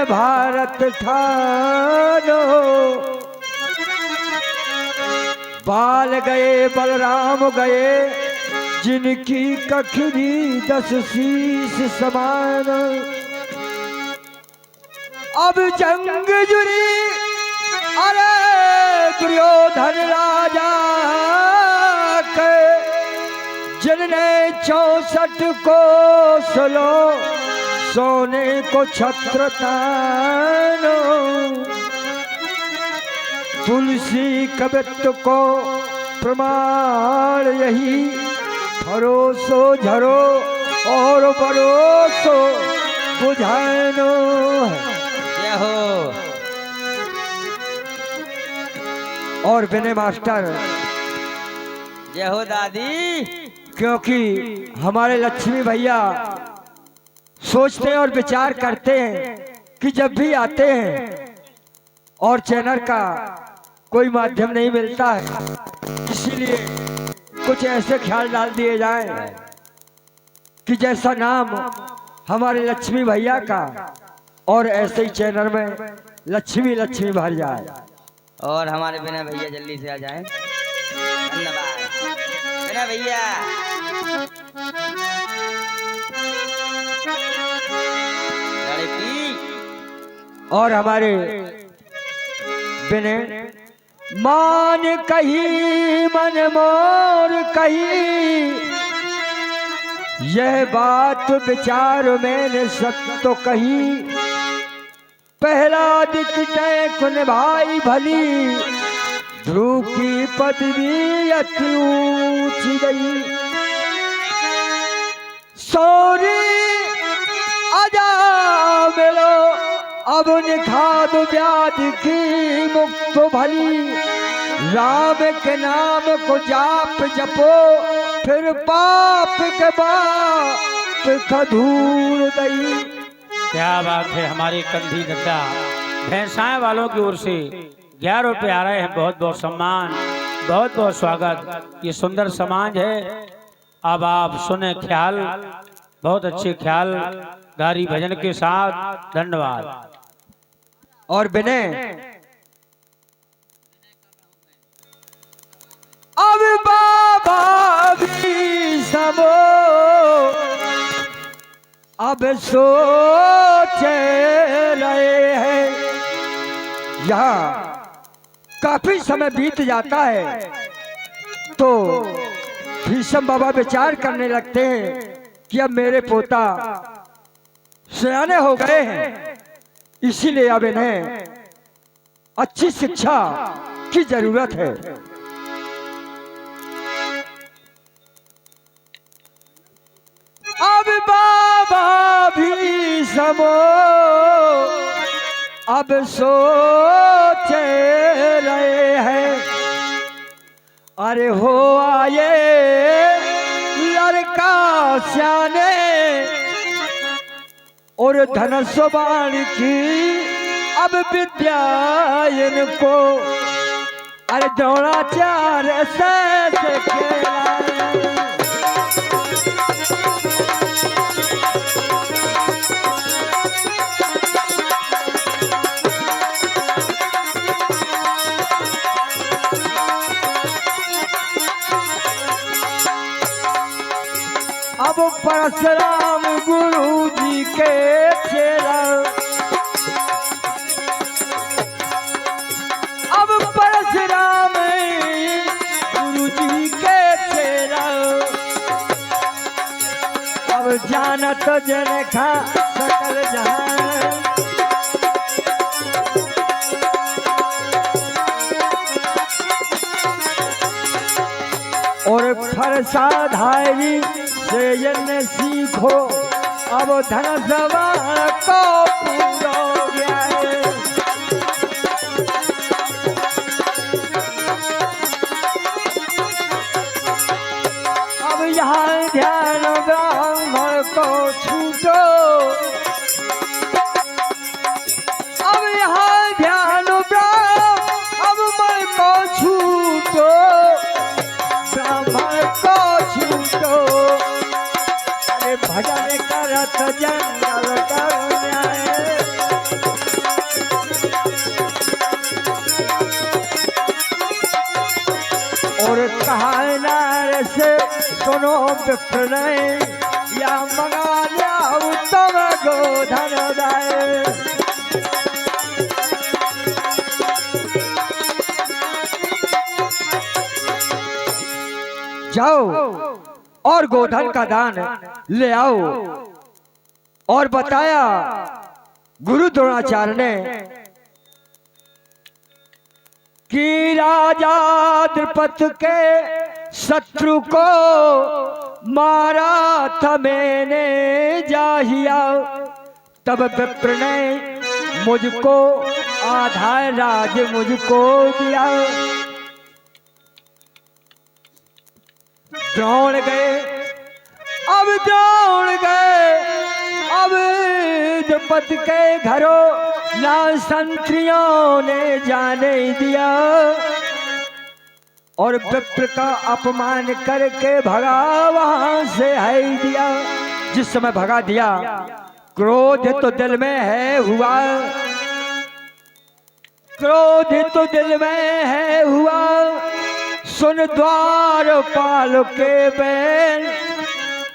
भारत ठानो, बाल गए बलराम गए, जिनकी कखरी 10 शीश समान। अब जंग जुड़ी अरे दुर्योधन राजा के, जिनने 64 को सलो सोने को छत्र तानो। तुलसी कवित्व को प्रमाण यही, भरोसो झरो और भरोसो बुझानो है। जय हो। और विनय मास्टर जय हो दादी। क्योंकि हमारे लक्ष्मी भैया सोचते हैं और विचार करते हैं कि जब भी आते हैं और चैनल का कोई माध्यम नहीं मिलता है, इसीलिए कुछ ऐसे ख्याल डाल दिए जाएं कि जैसा नाम हमारे लक्ष्मी भैया का, और ऐसे ही चैनल में लक्ष्मी लक्ष्मी भर जाए। और हमारे विनय भैया जल्दी से आ जाएं। धन्यवाद विनय भैया। और हमारे विनय मान कही मन मोर कही, यह बात विचार मैंने सब तो कही। पहला दिखते कुन भाई भली, ध्रुव की पदवी अति ऊंची गई। सौरी आजा मिलो अब निखाद व्याधि की मुक्त भली। राम के नाम को जाप जपो, फिर पाप के बाप खधूर दई। क्या बात है। हमारी कंधी दद्दा भैंसाएं वालों की ओर से 11 रुपये आ रहे हैं। बहुत बहुत सम्मान, बहुत बहुत स्वागत। ये सुंदर समाज है। अब आप सुने ख्याल, बहुत अच्छे ख्याल गारी भजन के साथ। धन्यवाद। और विनय अब बाबा भी सबो अब सोच रहे हैं। यहाँ काफी समय बीत जाता है तो भीष्म बाबा विचार करने लगते हैं कि अब मेरे पोता सयाने हो गए हैं, इसीलिए अब इन्हें अच्छी शिक्षा की जरूरत है। अब बाबा भी समो अब सोच रहे हैं। अरे हो आए लड़का सियाने, और धनुष बाण की अब विद्या इनको। अरे द्रोणाचार से खेला। अब परशुराम गुरु जी के चेला, अब परशुराम गुरु जी के चेला। अब जानत जन खा सकल जहां, और फरसाधारी से यन सीखो। अब धनुष बाण को पूरा हो गया है। अब यहाँ ध्यान ब्राह्मण को छूटो। अब यहाँ ध्यान ब्राह्मण को छूटो, ब्राह्मण को छूटो। भजन करत जंगल करुण्याए, सुनो विप्र ने या मंगा लिया तुम गोधन दाए। जाओ और गोधन का दान ले आओ। और बताया गुरु द्रोणाचार्य ने कि राजा द्रुपद के शत्रु को मारा था मैंने जाहिया, तब विप्र ने मुझको आधा राज मुझको दिया। द्रोण गए, अब द्रोण गए, अब द्रुपद के घरों ना संत्रियों ने जाने दिया। और विप्र का अपमान करके भगा वहां से है दिया। जिस समय भगा दिया, क्रोध तो दिल में है हुआ, क्रोध तो दिल में है हुआ। सुन द्वारपाल के बैन,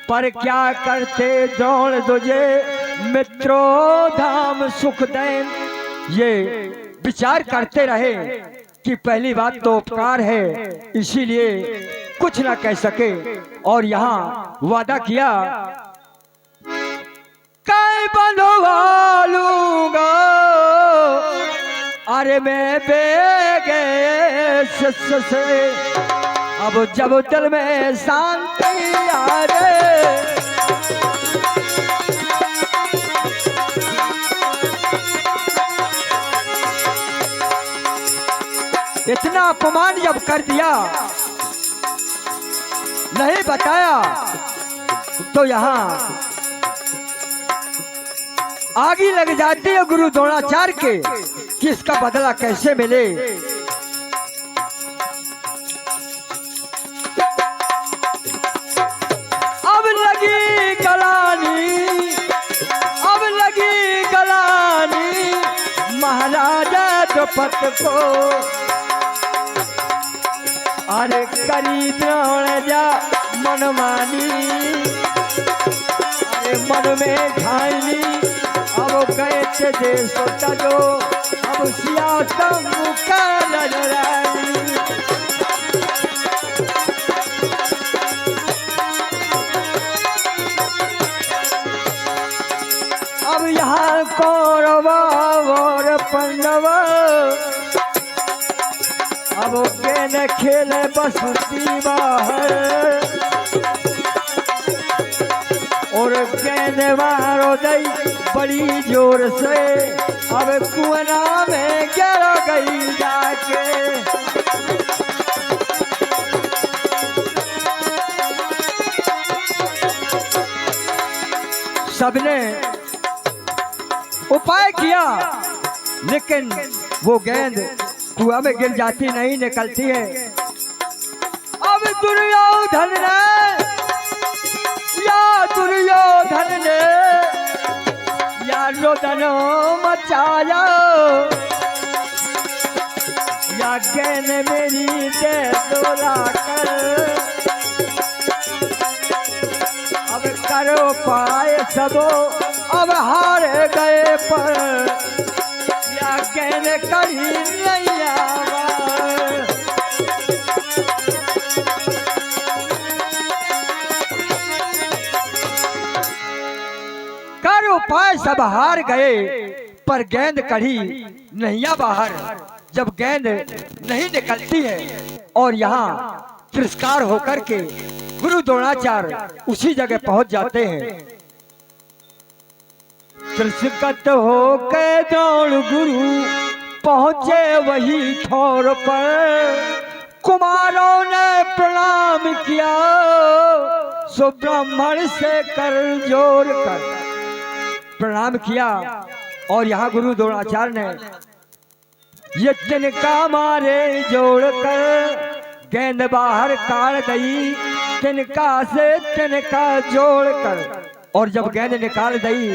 पर क्या करते द्रोण तुझे मित्रों धाम सुख दें। ये विचार करते रहे कि पहली बात तो उपकार है, इसीलिए कुछ ना कह सके। और यहाँ वादा किया, कै बंधवा लूंगा अरे मैं बेगे शिष्य से। अब जब दिल में शांति आ रे, इतना अपमान जब कर दिया, नहीं बताया, तो यहाँ आगे लग जाती है गुरु द्रोणाचार्य के कि इसका बदला कैसे मिले। अब लगी गलानी, अब लगी गलानी महाराजा द्रुपद को। अरे करी द्रोण जा मनमानी, अरे मन में ठानी। अब गए थे सोचा जो, अब सिया तंबू का लड़ाई। अब यहाँ कौरव और पांडव, अब गेंद खेले बसती बाहर। और गेंद मारो दई बड़ी जोर से, अब कुआं में गिर गई जाके। सबने उपाय किया, लेकिन वो गेंद कुआं में गिर जाती नहीं, निकलती है। अब दुर्योधन ने, या दुर्योधन ने या रोदन मचाया, या गेंद मेरी दे दोला कर। अब करो पाए सबो, अब हार गए पर, या गेंद कहीं नहीं आवा। कर उपाय सब हार गए, पर गेंद कढ़ी नैया बाहर। जब गेंद नहीं निकलती है, और यहाँ तिरस्कार होकर के गुरु द्रोणाचार्य उसी जगह पहुंच जाते हैं। तिरस्कृत होके द्रोण गुरु पहुंचे वही ठौर पर। कुमारों ने प्रणाम किया, सो ब्राह्मण से कर जोर कर प्रणाम किया। और यहाँ गुरु द्रोणाचार्य ने ये तिनका मारे जोड़ कर गेंद बाहर काट गई, तिनका से तिनका जोड़ कर। और जब गेंद निकाल गई,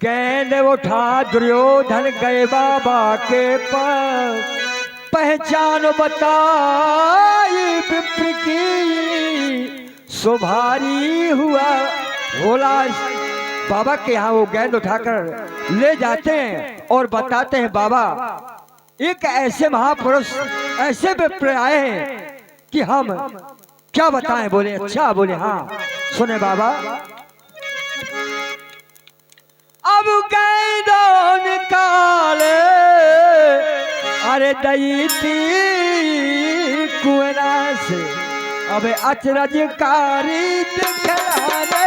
गेंद उठा दुर्योधन गए बाबा के पास। पहचान बताई विप्र की सुभारी हुआ। भोला बाबा के यहाँ वो गेंद उठाकर ले जाते हैं और बताते हैं बाबा एक ऐसे महापुरुष ऐसे विप्र आए हैं कि हम क्या बताएं। बोले अच्छा, बोले हाँ सुने बाबा। अब गेंदों निकाले अरे दैती कुएं से, अब अचरजकारी दिखलाने।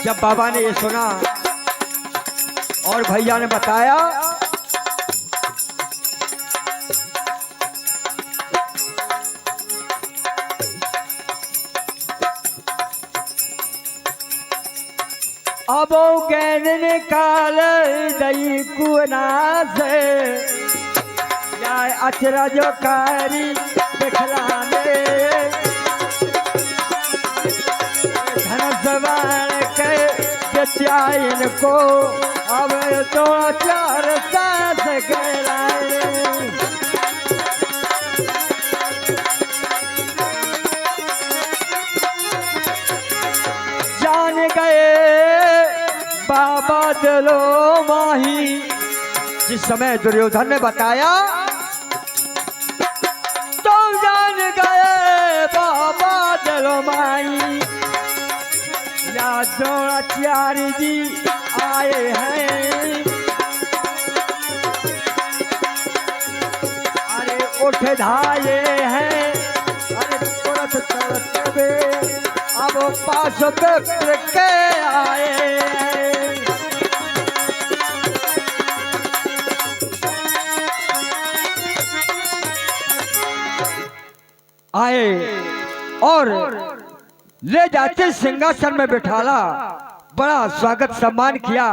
जब बाबा ने ये सुना और भैया ने बताया अब गेंद निकाल दई कुना से जाए अचरज कारी दिखलाने। धनसवान के विद्या इनको अब तो 4 साथ गए। जान गए बाबा दिलो माही। जिस समय दुर्योधन ने बताया तो जान गए बाबा दिलो माही। या द्रोणाचार्य जी आए हैं, अरे उठ धाये हैं, अरे तुरंत चलते अब पास विप्र के आए। आए और ले जाते सिंहासन में बिठाला, बड़ा स्वागत सम्मान किया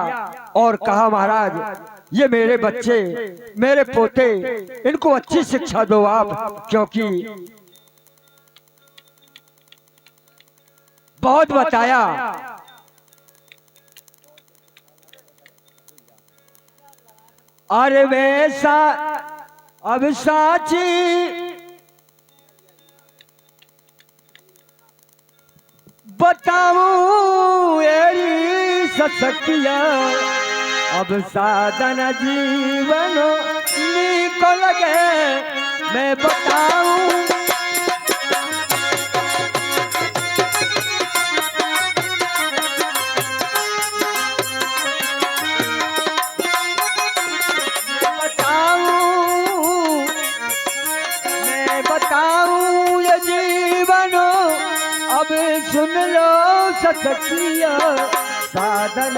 और कहा महाराज ये मेरे बच्चे मेरे पोते, इनको अच्छी शिक्षा दो आप, क्योंकि बहुत बताया। अरे वैसा अब साची बताऊं एरी ससकिया, अब साधन जीवन को लगे मैं बताऊं। मैं बताऊं ये जीवन अब सुन लो ससकिया साधन